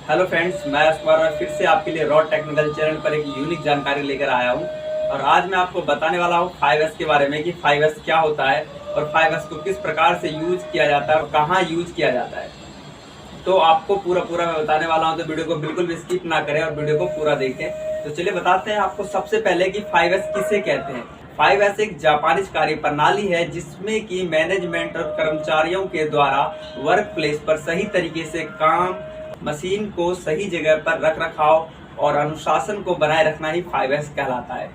Hello friends, मैं कुमार फिर से आपके लिए रॉड टेक्निकल चैनल पर एक यूनिक जानकारी लेकर आया हूं। और आज मैं आपको बताने वाला हूं 5S के बारे में कि 5S क्या होता है और 5S को किस प्रकार से यूज किया जाता है और कहां यूज किया जाता है। तो आपको पूरा मैं बताने वाला हूं, तो वीडियो को बिल्कुल भी स्किप ना करें और वीडियो को पूरा देखें। तो चलिए बताते हैं आपको सबसे पहले कि 5S किसे कहते हैं। 5S एक जापानीज कार्य प्रणाली है जिसमें कि मैनेजमेंट और कर्मचारियों के द्वारा वर्क प्लेस पर सही तरीके से काम, मशीन को सही जगह पर रख रखाव और अनुशासन को बनाए रखना ही 5S कहलाता है।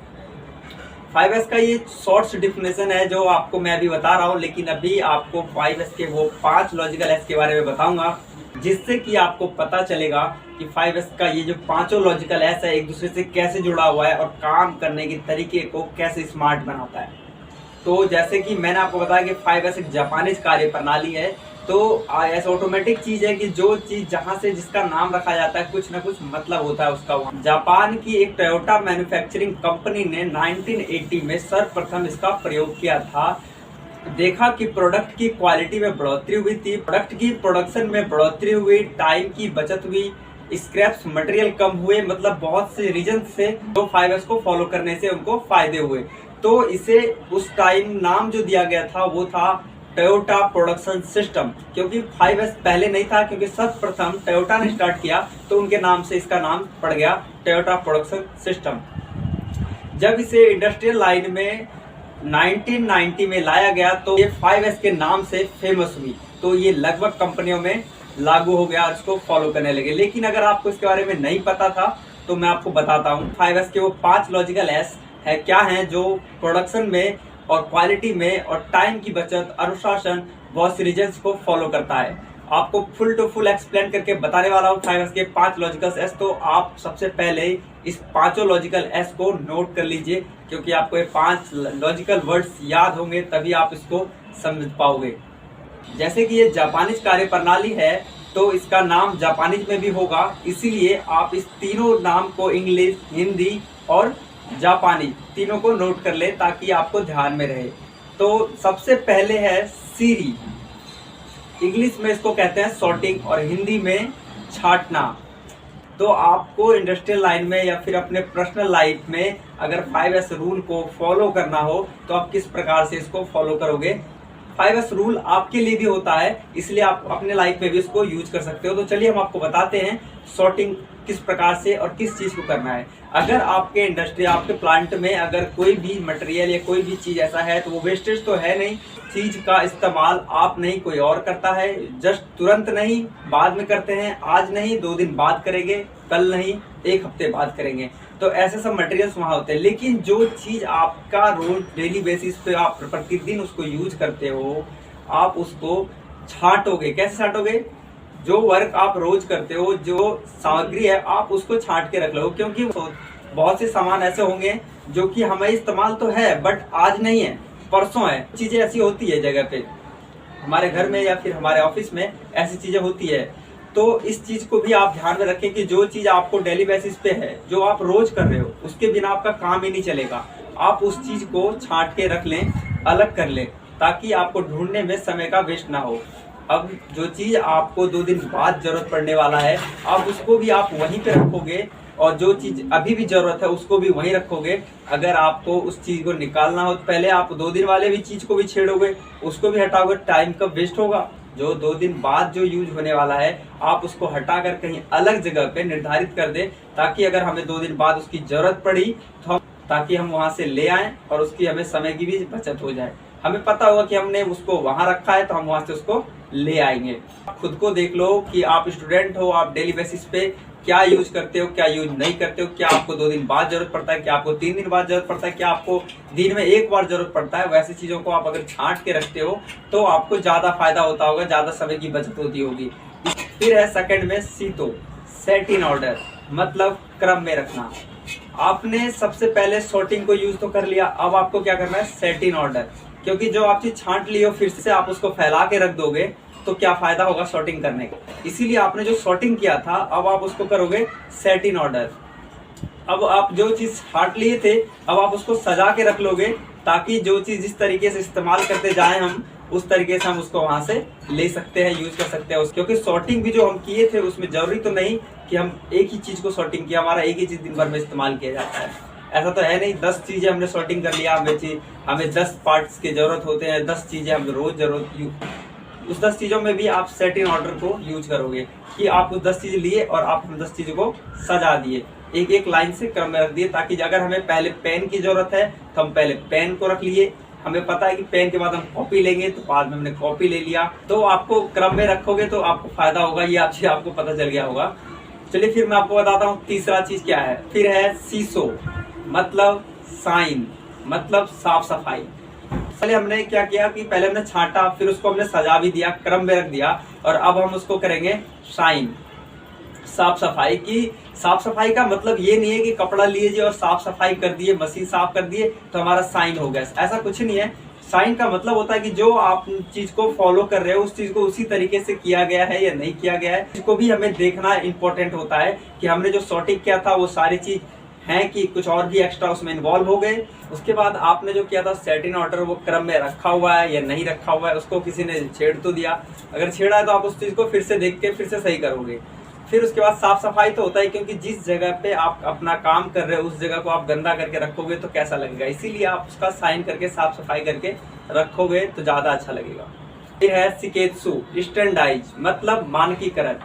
5S का ये शॉर्ट्स डिफिनेशन है जो आपको मैं अभी बता रहा हूँ, लेकिन अभी आपको 5S के वो 5 लॉजिकल एस के बारे में बताऊंगा जिससे कि आपको पता चलेगा कि 5S का ये जो पांचों लॉजिकल एस है एक दूसरे से कैसे जुड़ा हुआ है और काम करने के तरीके को कैसे स्मार्ट बनाता है। तो जैसे कि मैंने आपको बताया कि 5S एक जापानीज कार्य प्रणाली है। तो ऐसा ऑटोमेटिक चीज है कि जो चीज जहां से जिसका नाम रखा जाता है कुछ ना कुछ मतलब होता है उसका। वहां जापान की एक टोयोटा मैन्युफैक्चरिंग कंपनी ने 1980 में सर्वप्रथम इसका प्रयोग किया था। देखा कि प्रोडक्ट की क्वालिटी में बढ़ोतरी हुई थी, प्रोडक्ट की प्रोडक्शन में बढ़ोतरी हुई, टाइम की बचत हुई, स्क्रैप्स मटेरियल कम हुए, मतलब बहुत से रीजन से तो 5S को फॉलो करने से उनको फायदे हुए। तो इसे उस टाइम नाम जो दिया गया था वो था टोयोटा प्रोडक्शन सिस्टम, क्योंकि 5S पहले नहीं था, क्योंकि सर्वप्रथम टोयोटा ने स्टार्ट किया तो उनके नाम से इसका नाम पड़ गया टोयोटा प्रोडक्शन सिस्टम। जब इसे इंडस्ट्रियल लाइन में 1990 में लाया गया तो ये 5S के नाम से फेमस हुई, तो ये लगभग कंपनियों में लागू हो गया और इसको फॉलो करने लगे। लेकिन अगर आपको इसके बारे में नहीं पता था तो मैं आपको बताता हूँ 5S के वो 5 लॉजिकल एस है क्या हैं जो प्रोडक्शन में और क्वालिटी में और टाइम की बचत, अनुशासन, बहुत सी रीजन्स को फॉलो करता है। आपको फुल टू फुल एक्सप्लेन करके बताने वाला हूँ 5S के 5 लॉजिकल एस। तो आप सबसे पहले इस पांचों लॉजिकल एस को नोट कर लीजिए, क्योंकि आपको ये 5 लॉजिकल वर्ड्स याद होंगे तभी आप इसको समझ पाओगे। जैसे कि ये जापानीज कार्य प्रणाली है तो इसका नाम जापानीज में भी होगा, इसीलिए आप इस तीनों नाम को इंग्लिश, हिंदी और जापानी तीनों को नोट कर ले ताकि आपको ध्यान में रहे। तो सबसे पहले है सीरी, इंग्लिश में इसको कहते हैं सॉर्टिंग और हिंदी में छांटना। तो आपको इंडस्ट्रियल लाइन में या फिर अपने पर्सनल लाइफ में अगर 5S रूल को फॉलो करना हो तो आप किस प्रकार से इसको फॉलो करोगे। 5S रूल आपके लिए भी होता है, इसलिए आप अपने लाइफ में भी इसको यूज कर सकते हो। तो चलिए हम आपको बताते हैं सॉर्टिंग किस प्रकार से और किस चीज को करना है। अगर आपके इंडस्ट्री, आपके प्लांट में अगर कोई भी मटेरियल या कोई भी चीज ऐसा है तो वो वेस्टेज तो है नहीं, चीज का इस्तेमाल आप नहीं कोई और करता है, जस्ट तुरंत नहीं, बाद में करते हैं, आज नहीं 2 दिन बाद करेंगे, कल नहीं 1 हफ्ते बाद करेंगे, तो ऐसे सब मटेरियल्स वहां होते हैं। लेकिन जो चीज आपका रोज डेली बेसिस पे आप प्रतिदिन उसको यूज करते हो, आप उसको छांटोगे। कैसे छांटोगे? जो वर्क आप रोज करते हो, जो सामग्री है आप उसको छांट के रख लो, क्योंकि बहुत से सामान ऐसे होंगे जो कि हमें इस्तेमाल तो है बट आज नहीं है, परसों है। चीजें ऐसी होती है जगह पे, हमारे घर में या फिर हमारे ऑफिस में ऐसी चीजें होती है। तो इस चीज को भी आप ध्यान में रखें कि जो चीज आपको डेली बेसिस पे है, जो आप रोज कर रहे हो, उसके बिना आपका काम ही नहीं चलेगा। आप उस चीज को छांट के रख लें, अलग कर लें, ताकि आपको ढूंढने में समय का वेस्ट ना हो। अब जो चीज आपको 2 दिन बाद जरूरत पड़ने वाला है, आप उसको भी आप वहीं पे रखोगे और जो चीज अभी भी जरूरत है उसको भी वहीं रखोगे। अगर आपको उस चीज को निकालना हो तो पहले आप 2 दिन वाले भी चीज को भी छेड़ोगे, उसको भी हटाओगे, टाइम का वेस्ट होगा। जो 2 दिन बाद जो यूज होने वाला है आप उसको हटाकर कहीं अलग जगह पे निर्धारित कर दें, ताकि अगर हमें 2 दिन बाद उसकी जरूरत पड़ी तो ताकि हम वहां से ले आए और उसकी हमें समय की भी बचत हो जाए। हमें पता होगा कि हमने उसको वहां रखा है तो हम वहां से उसको ले आएंगे। खुद को देख लो कि आप स्टूडेंट हो, आप डेली बेसिस पे क्या यूज करते हो, क्या यूज नहीं करते हो, क्या आपको 2 दिन बाद जरूरत पड़ता है, क्या आपको 3 दिन बाद जरूरत पड़ता है, क्या आपको दिन में 1 बार जरूरत पड़ता है। वैसी चीजों को आप अगर छांट के रखते हो तो आपको ज्यादा फायदा होता होगा, ज्यादा समय की बचत होती होगी। फिर है सेकंड में सीतो, सेट इन ऑर्डर, मतलब क्रम में रखना। आपने सबसे पहले सॉर्टिंग को यूज तो कर लिया, अब आपको क्या करना है, सेट इन ऑर्डर। क्योंकि जो आप चीज छांट ली हो फिर से आप उसको फैला के रख दोगे तो क्या फायदा होगा सॉर्टिंग करने का। इसीलिए आपने जो सॉर्टिंग किया था अब आप उसको करोगे सेट इन ऑर्डर। अब आप जो चीज छांट लिए थे अब आप उसको सजा के रख लोगे, ताकि जो चीज जिस तरीके से इस्तेमाल करते जाए हम उस तरीके से हम उसको वहां से ले सकते हैं, यूज कर सकते हैं। क्योंकि सॉर्टिंग भी जो हम किए थे उसमें जरूरी तो नहीं कि हम एक ही चीज को सॉर्टिंग किया, हमारा एक ही चीज दिन भर में इस्तेमाल किया जाता है, ऐसा तो है नहीं। 10 चीजें हमने सॉर्टिंग कर लिया, हमें 10 पार्ट्स की जरूरत होते हैं, 10 चीजें हम रोज जरूरत, उस 10 चीजों में भी आप सेट इन ऑर्डर को यूज करोगे कि आप उस 10 चीजें लिए और आप 10 चीजों को सजा दिए, एक एक लाइन से क्रम में रख दिए, ताकि अगर हमें पहले पेन की जरूरत है तो हम पहले पेन को रख लिए, हमें पता है कि पेन के बाद हम कॉपी लेंगे तो बाद में हमने कॉपी ले लिया। तो आपको क्रम में रखोगे तो आपको फायदा होगा, ये आपको पता चल गया होगा। चलिए फिर मैं आपको बताता हूँ तीसरा चीज क्या है। फिर है सीसो, मतलब साइन, मतलब साफ सफाई। पहले हमने क्या किया कि पहले हमने छांटा, फिर उसको हमने सजा भी दिया, क्रम में रख दिया, और अब हम उसको करेंगे शाइन, साफ सफाई की। साफ सफाई का मतलब ये नहीं है कि कपड़ा लीजिए और साफ सफाई कर दिए, मशीन साफ कर दिए तो हमारा साइन हो गया, ऐसा कुछ नहीं है। साइन का मतलब होता है कि जो आप चीज को फॉलो कर रहे हो उस चीज को उसी तरीके से किया गया है या नहीं किया गया है, इसको भी हमें देखना इंपॉर्टेंट होता है कि हमने जो सॉर्टिंग किया था वो सारी चीज है कि कुछ और भी एक्स्ट्रा उसमें इन्वॉल्व हो गए। उसके बाद आपने जो किया था सेट इन ऑर्डर, वो क्रम में रखा हुआ है या नहीं रखा हुआ है, उसको किसी ने छेड़ तो दिया, अगर छेड़ा है तो आप उस चीज को फिर से देख के फिर से सही करोगे। फिर उसके बाद साफ सफाई तो होता है, क्योंकि जिस जगह पे आप अपना काम कर रहे हो उस जगह को आप गंदा करके रखोगे तो कैसा लगेगा, इसीलिए आप उसका साइन करके साफ सफाई करके रखोगे तो ज्यादा अच्छा लगेगा। फिर है शिकेत्सु, स्टैंडाइज, मतलब मानकीकरण।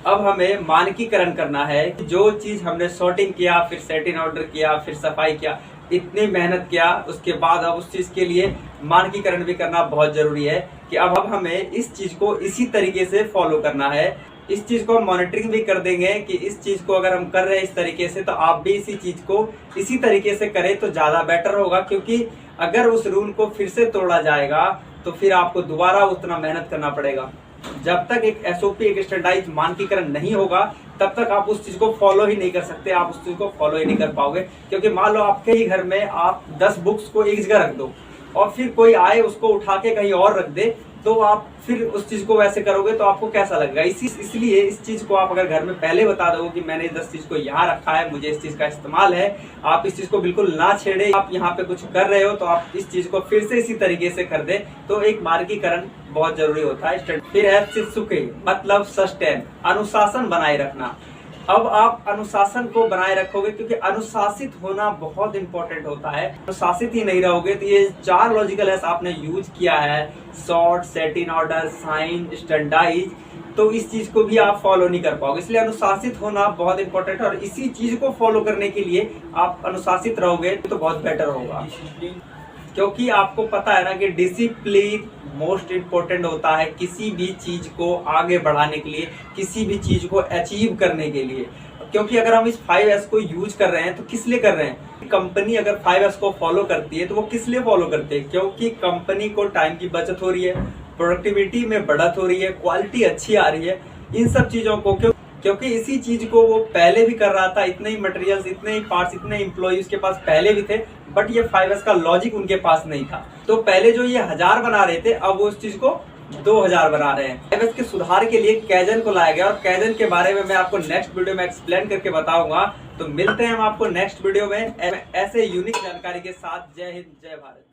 अब हमें मानकीकरण करना है कि जो चीज हमने सॉर्टिंग किया, फिर सेट इन ऑर्डर किया, फिर सफाई किया, इतनी मेहनत किया, उसके बाद अब उस चीज के लिए मानकीकरण भी करना बहुत जरूरी है कि अब हमें इस चीज को इसी तरीके से फॉलो करना है। इस चीज को हम मॉनिटरिंग भी कर देंगे कि इस चीज को अगर हम कर रहे हैं इस तरीके से तो आप भी इसी चीज को इसी तरीके से करें तो ज्यादा बेटर होगा। क्योंकि अगर उस रूल को फिर से तोड़ा जाएगा तो फिर आपको दोबारा उतना मेहनत करना पड़ेगा। जब तक एक एसओपी, एक स्टैंडर्डाइज्ड मानकीकरण नहीं होगा तब तक आप उस चीज को फॉलो ही नहीं कर सकते, आप उस चीज को फॉलो ही नहीं कर पाओगे। क्योंकि मान लो आपके ही घर में आप 10 बुक्स को एक जगह रख दो और फिर कोई आए उसको उठा के कहीं और रख दे, तो आप फिर उस चीज को वैसे करोगे तो आपको कैसा लगेगा। इसलिए इस चीज को आप अगर घर में पहले बता दो कि मैंने 10 चीज को यहाँ रखा है, मुझे इस चीज का इस्तेमाल है, आप इस चीज को बिल्कुल ना छेड़े, आप यहाँ पे कुछ कर रहे हो तो आप इस चीज को फिर से इसी तरीके से कर दे, तो एक मानकीकरण बहुत जरूरी होता है। फिर है शित्सुके, मतलब सस्टेन, अनुशासन बनाए रखना। अब आप अनुशासन को बनाए रखोगे क्योंकि अनुशासित होना बहुत इंपॉर्टेंट होता है। अनुशासित ही नहीं रहोगे तो ये 4 लॉजिकल एस आपने यूज किया है, sort, set in order, shine, standardise, तो इस चीज को भी आप फॉलो नहीं कर पाओगे। इसलिए अनुशासित होना बहुत इंपॉर्टेंट है और इसी चीज को फॉलो करने के लिए आप अनुशासित रहोगे तो बहुत बेटर होगा। क्योंकि आपको पता है ना कि डिसिप्लिन मोस्ट इम्पोर्टेंट होता है किसी भी चीज को आगे बढ़ाने के लिए, किसी भी चीज को अचीव करने के लिए। क्योंकि अगर हम इस 5S को यूज कर रहे हैं तो किस लिए कर रहे हैं? कंपनी अगर 5S को फॉलो करती है तो वो किस लिए फॉलो करती है? क्योंकि कंपनी को टाइम की बचत हो रही है, प्रोडक्टिविटी में बढ़त हो रही है, क्वालिटी अच्छी आ रही है, इन सब चीजों को क्योंकि इसी चीज को वो पहले भी कर रहा था, इतने ही मटेरियल्स, इतने ही पार्ट्स, इतने एम्प्लॉय उसके पास पहले भी थे, बट ये 5S का लॉजिक उनके पास नहीं था। तो पहले जो ये 1000 बना रहे थे अब वो उस चीज को 2000 बना रहे हैं। 5S के सुधार के लिए कैजन को लाया गया और कैजन के बारे में मैं आपको नेक्स्ट वीडियो में एक्सप्लेन करके बताऊंगा। तो मिलते हैं हम आपको नेक्स्ट वीडियो में ऐसे यूनिक जानकारी के साथ। जय हिंद, जय भारत।